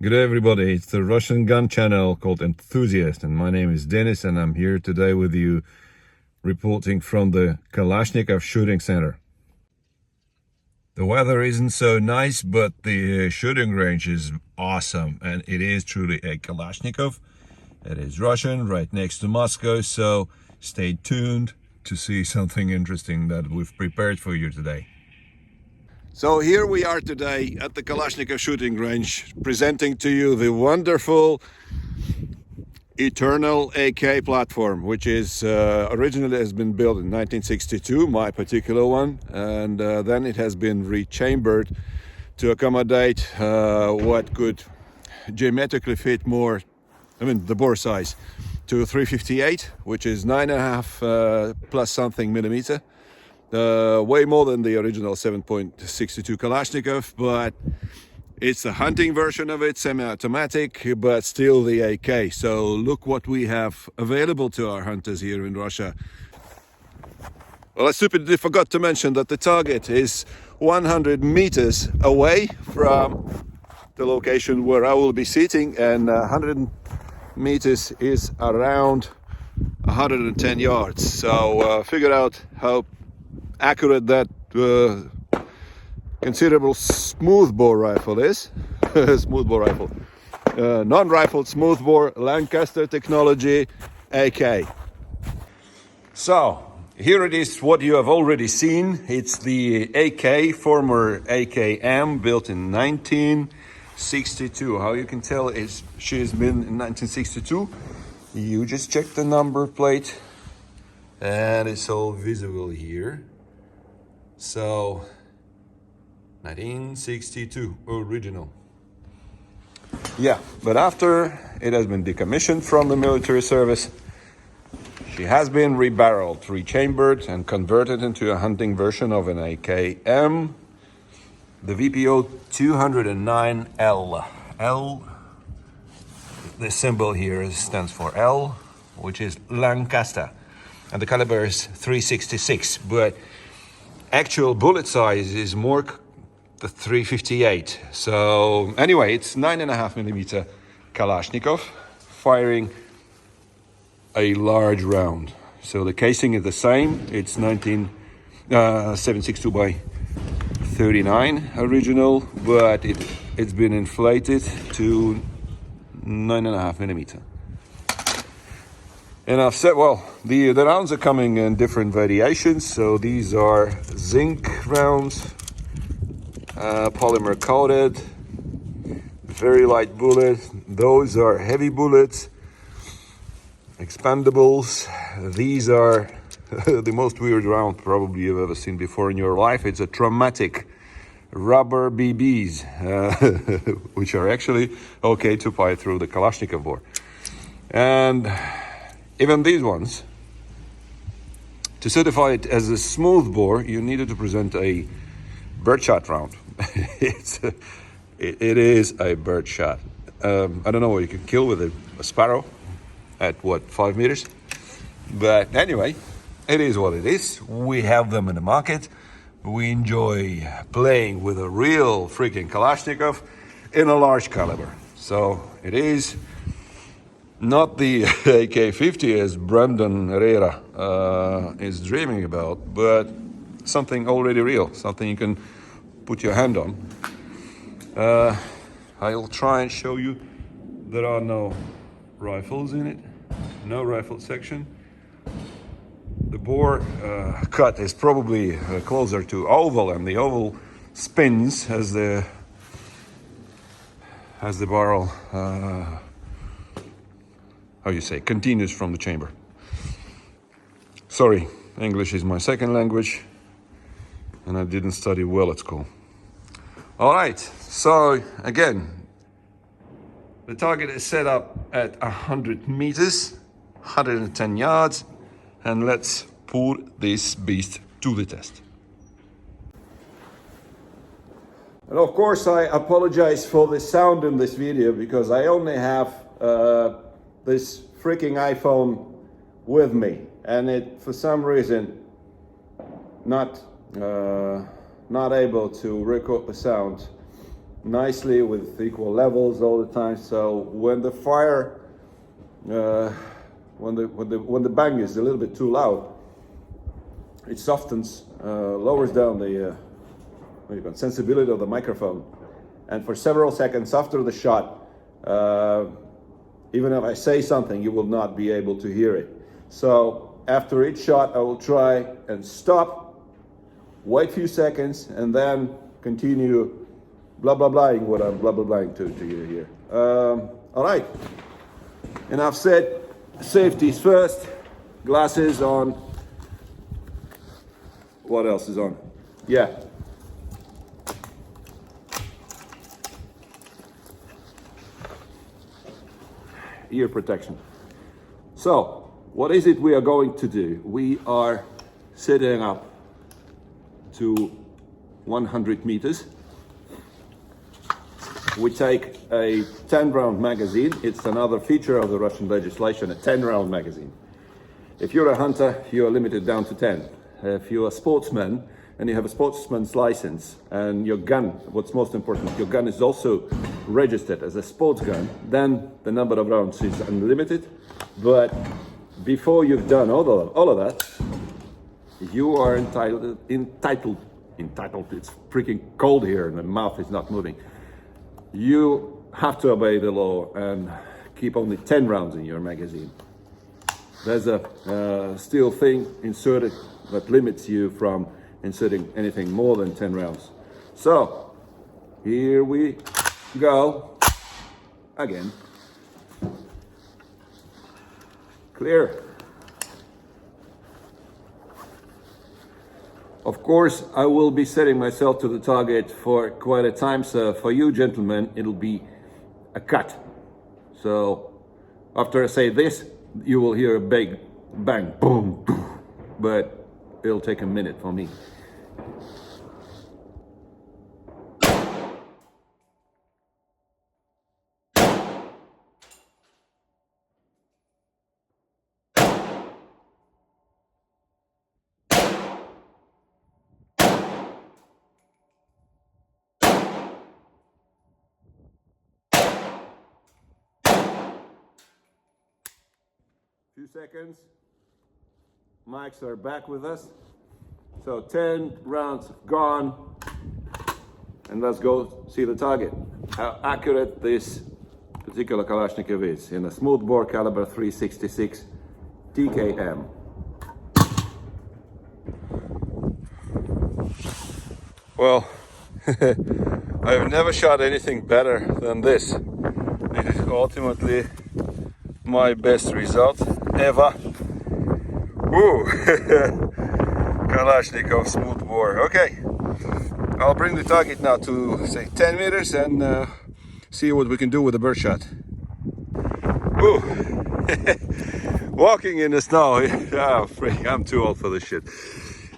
Good day, everybody. It's the Russian gun channel called Enthusiast, and my name is Dennis, and I'm here today with you reporting from the Kalashnikov shooting center. The weather isn't so nice, but the shooting range is awesome, and it is truly a Kalashnikov. It is Russian, right next to Moscow, so stay tuned to see something interesting that we've prepared for you today. So here we are today at the Kalashnikov shooting range, presenting to you the wonderful Eternal AK platform, which is originally has been built in 1962, my particular one, and then it has been rechambered to accommodate what could geometrically fit more, the bore size, to 358, which is 9.5 plus something millimeter. Way more than the original 7.62 Kalashnikov, but it's a hunting version of it, semi-automatic, but still the AK. So look what we have available to our hunters here in Russia. Well, I stupidly forgot to mention that the target is 100 meters away from the location where I will be sitting, and 100 meters is around 110 yards. So figure out how accurate that considerable smoothbore rifle is. Smoothbore rifle, non-rifled smoothbore, Lancaster technology, AK. So here it is, what you have already seen. It's the AK, former AKM, built in 1962. How you can tell is she has been in 1962. You just check the number plate and it's all visible here. So 1962 original. Yeah, but after it has been decommissioned from the military service, she has been rebarreled, rechambered, and converted into a hunting version of an AKM, the VPO 209L. L, the symbol here stands for L, which is Lancaster, and the caliber is 366, but actual bullet size is more the 358. So anyway, it's 9.5 millimeter Kalashnikov, firing a large round. So the casing is the same. It's 7.62 by 39 original, but it's been inflated to 9.5 millimeter. And I've said, well, the rounds are coming in different variations. So these are zinc rounds, polymer coated, very light bullet. Those are heavy bullets, expandables. These are the most weird round probably you've ever seen before in your life. It's a traumatic rubber BBs, which are actually okay to fire through the Kalashnikov bore. And even these ones, to certify it as a smooth bore, you needed to present a birdshot round. It is a birdshot. I don't know what you can kill with a sparrow at 5 meters, but anyway, it is what it is. We have them in the market. We enjoy playing with a real freaking Kalashnikov in a large caliber. So it is not the AK-50 as Brandon Herrera is dreaming about, but something already real, something you can put your hand on. I'll try and show you. There are no rifles in it, no rifle section. The bore cut is probably closer to oval, and the oval spins as the barrel continues from the chamber. Sorry, English is my second language, and I didn't study well at school. All right, so again, the target is set up at 100 meters, 110 yards, and let's put this beast to the test. And of course, I apologize for the sound in this video because I only have this freaking iPhone with me, and it for some reason not able to record the sound nicely with equal levels all the time. So when the fire, when the bang is a little bit too loud, it softens, lowers down the sensibility of the microphone, and for several seconds after the shot, even if I say something, you will not be able to hear it. So after each shot, I will try and stop, wait a few seconds, and then continue blah blah blahing what I'm blah blah blahing to you here. All right, enough said. Safety's first. Glasses on. What else is on? Yeah. Ear protection. So, what is it we are going to do? We are setting up to 100 meters. We take a 10-round magazine. It's another feature of the Russian legislation, a 10-round magazine. If you're a hunter, you are limited down to 10. If you're a sportsman and you have a sportsman's license and your gun, what's most important, your gun is also registered as a sports gun, then the number of rounds is unlimited. But before you've done all of that, you are entitled, it's freaking cold here and the mouth is not moving. You have to obey the law and keep only 10 rounds in your magazine. There's a steel thing inserted that limits you from inserting anything more than 10 rounds. So, here we go again. Clear. Of course, I will be setting myself to the target for quite a time, so for you gentlemen, it'll be a cut. So, after I say this, you will hear a big bang, boom, boom, but it'll take a minute for me. Few seconds. Mics are back with us. So 10 rounds gone. And let's go see the target. How accurate this particular Kalashnikov is in a smoothbore caliber 366 AKM. Well, I've never shot anything better than this. This is ultimately my best result ever. Woo! Kalashnikov smoothbore. Okay, I'll bring the target now to say 10 meters and see what we can do with a birdshot. Woo! Walking in the snow. Oh, freak, I'm too old for this shit.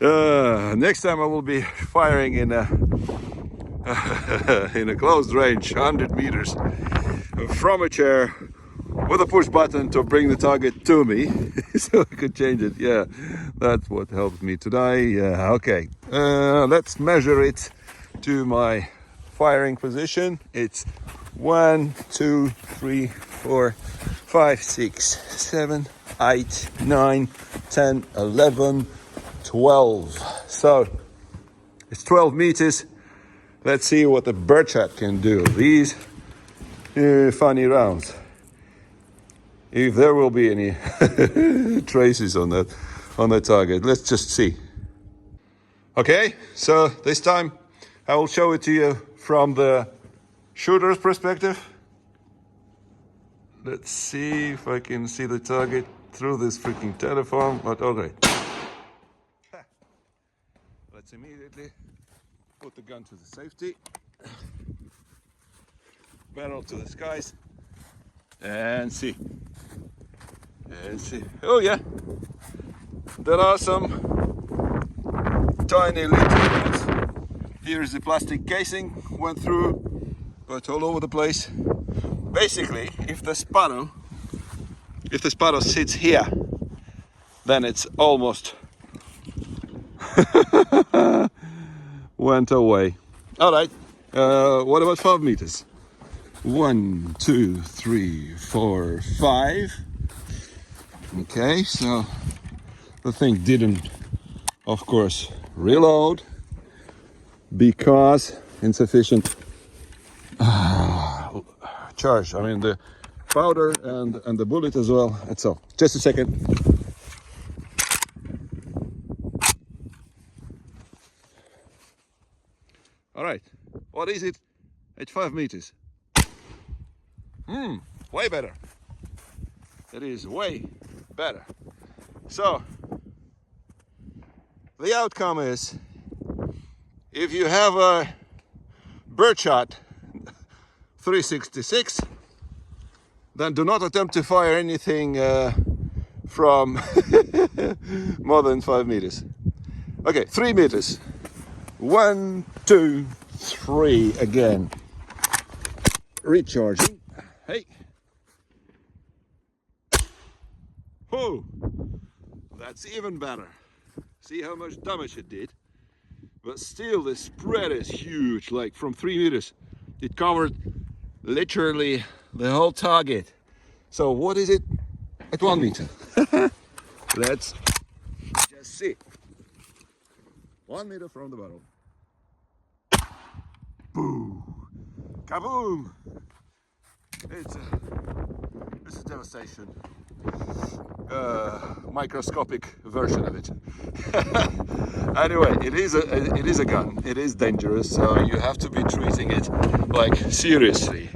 Next time I will be firing in a in a closed range, 100 meters from a chair, with a push button to bring the target to me so I could change it. Yeah, that's what helped me today. Yeah, okay. Let's measure it to my firing position. It's 1, 2, 3, 4, 5, 6, 7, 8, 9, 10, 11, 12. So it's 12 meters. Let's see what the birdshot can do. These funny rounds. If there will be any traces on that target, let's just see. Okay, so this time I will show it to you from the shooter's perspective. Let's see if I can see the target through this freaking telephone, but okay. Let's immediately put the gun to the safety, barrel to the skies, and see. Oh yeah, there are some tiny little ones. Here is the plastic casing, went through, but all over the place. Basically, if the sparrow sits here, then it's almost went away. All right, What about 5 meters? 1, 2, 3, 4, 5. Okay, so the thing didn't, of course, reload because insufficient charge. I mean the powder and the bullet as well. And so, just a second. All right, what is it at 5 meters? Way better. It is way better. So the outcome is, if you have a birdshot 366, then do not attempt to fire anything from more than 5 meters. Okay, 3 meters. 1, 2, 3 again. Recharging. Hey. Oh, that's even better. See how much damage it did? But still the spread is huge, like from 3 meters. It covered literally the whole target. So what is it at 1 meter? Let's just see. 1 meter from the barrel. Boom! Kaboom! It's a devastation. Microscopic version of it. Anyway, it is a gun. It is dangerous, so you have to be treating it like seriously,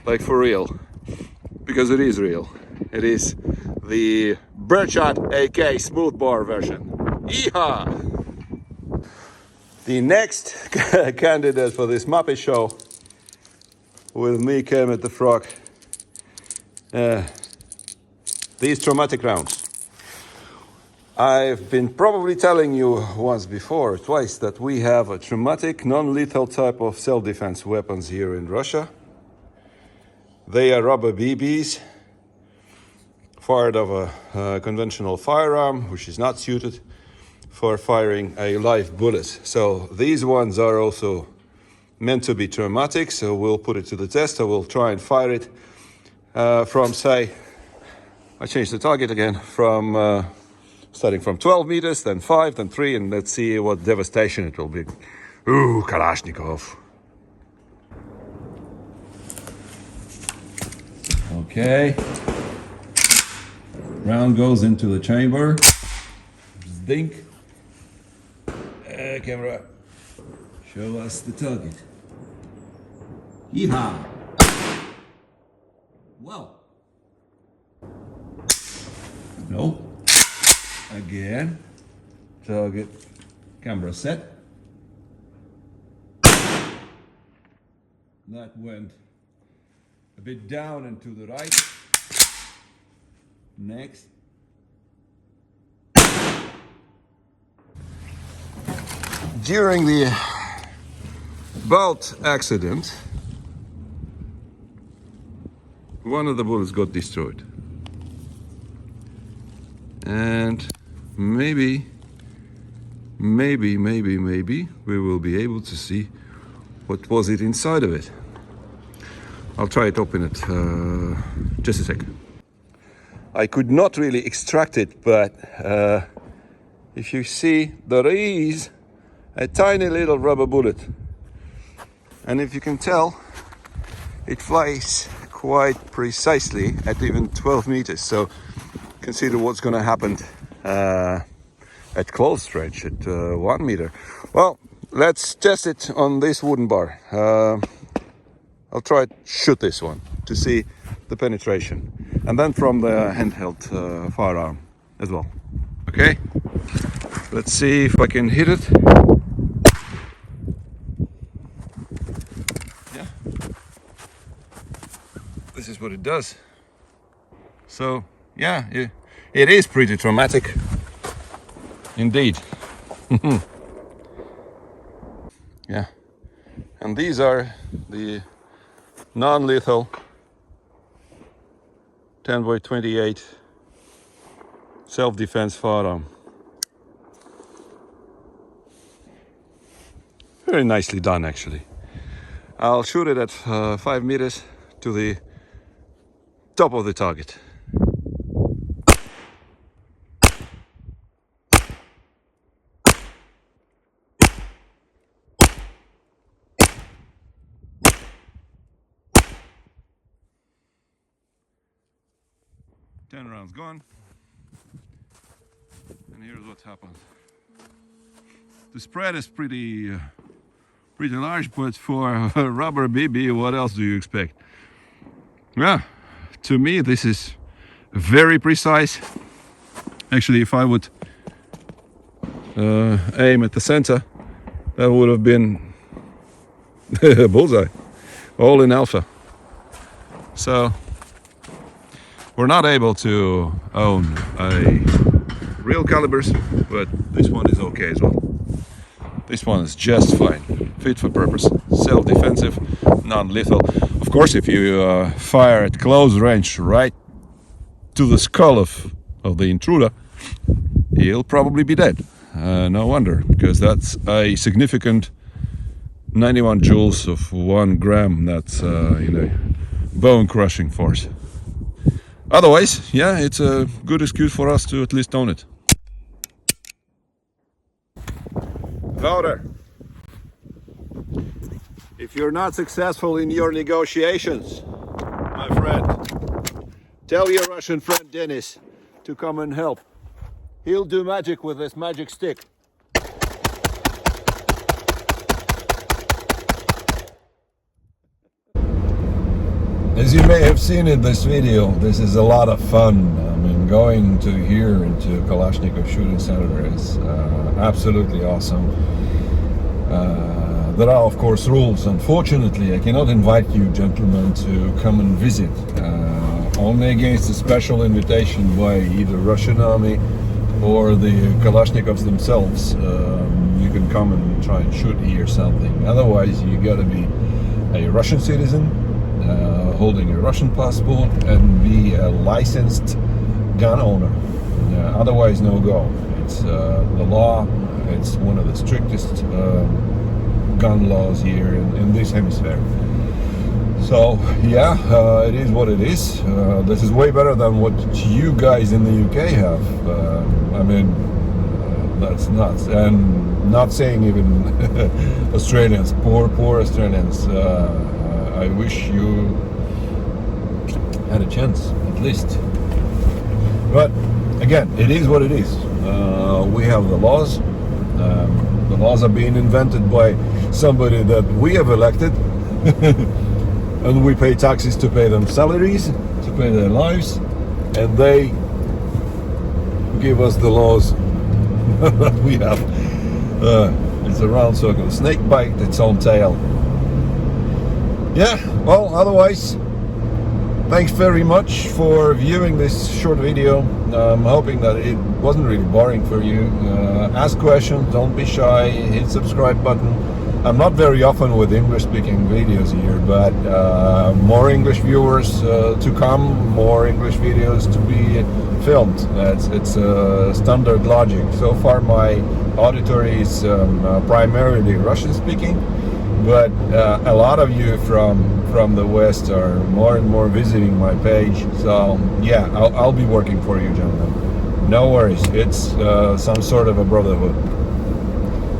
like for real, because it is real. It is the Birdshot AK smoothbore version. Yeehaw! The next candidate for this Muppet show with me, Kermit the Frog. These traumatic rounds. I've been probably telling you once before, twice, that we have a traumatic, non-lethal type of self-defense weapons here in Russia. They are rubber BBs, fired of a conventional firearm, which is not suited for firing a live bullet. So these ones are also meant to be traumatic, so we'll put it to the test. I will try and fire it from, say, I changed the target again, from starting from 12 meters, then 5, then 3, and let's see what devastation it will be. Ooh, Kalashnikov. Okay. Round goes into the chamber. Dink. Camera, show us the target. Yeehaw! Well. No. Again. Target. Camera set. That went a bit down and to the right. Next. During the boat accident, one of the bullets got destroyed. And maybe we will be able to see what was it inside of it. I'll try to open it just a second. I could not really extract it, but if you see, there is a tiny little rubber bullet, and if you can tell, it flies quite precisely at even 12 meters. So consider what's going to happen at close range at 1 meter. Well, let's test it on this wooden bar. I'll try to shoot this one to see the penetration, and then from the handheld firearm as well. Okay, let's see if I can hit it. Yeah, this is what it does. So yeah, it is pretty traumatic indeed. Yeah, and these are the non-lethal 10x28 self-defense firearm. Very nicely done, actually. I'll shoot it at 5 meters to the top of the target. Ten rounds gone, and here's what happened. The spread is pretty large, but for a rubber BB, what else do you expect? Yeah, to me this is very precise. Actually, if I would aim at the center, that would have been a bullseye, all in alpha. So we're not able to own a real calibers, but this one is okay as well. This one is just fine, fit for purpose, self-defensive, non-lethal. Of course, if you fire at close range right to the skull of the intruder, he'll probably be dead. No wonder, because that's a significant 91 joules of 1 gram. That's bone-crushing force. Otherwise, yeah, it's a good excuse for us to at least own it. Voter, if you're not successful in your negotiations, my friend, tell your Russian friend Dennis to come and help. He'll do magic with this magic stick. As you may have seen in this video, this is a lot of fun. I mean, going to here into Kalashnikov shooting center is absolutely awesome. There are, of course, rules. Unfortunately, I cannot invite you, gentlemen, to come and visit. Only against a special invitation by either Russian army or the Kalashnikovs themselves. You can come and try and shoot here something. Otherwise, you gotta be a Russian citizen, holding a Russian passport, and be a licensed gun owner. Otherwise, no go. It's the law. It's one of the strictest gun laws here in this hemisphere. So yeah, it is what it is. This is way better than what you guys in the UK have. I mean, that's nuts. And not saying even Australians, poor Australians. I wish you had a chance, at least. But again, it is what it is. We have the laws. The laws are being invented by somebody that we have elected. And we pay taxes to pay them salaries, to pay their lives, and they give us the laws that we have. It's a round circle. A snake bite its own tail. Yeah, well, otherwise, thanks very much for viewing this short video. I'm hoping that it wasn't really boring for you. Ask questions, don't be shy, hit subscribe button. I'm not very often with English-speaking videos here, but more English viewers to come, more English videos to be filmed. It's standard logic. So far my auditory is primarily Russian-speaking, but a lot of you from the West are more and more visiting my page. So yeah, I'll be working for you, gentlemen. No worries, it's some sort of a brotherhood.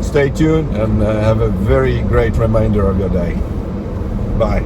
Stay tuned and have a very great remainder of your day. Bye.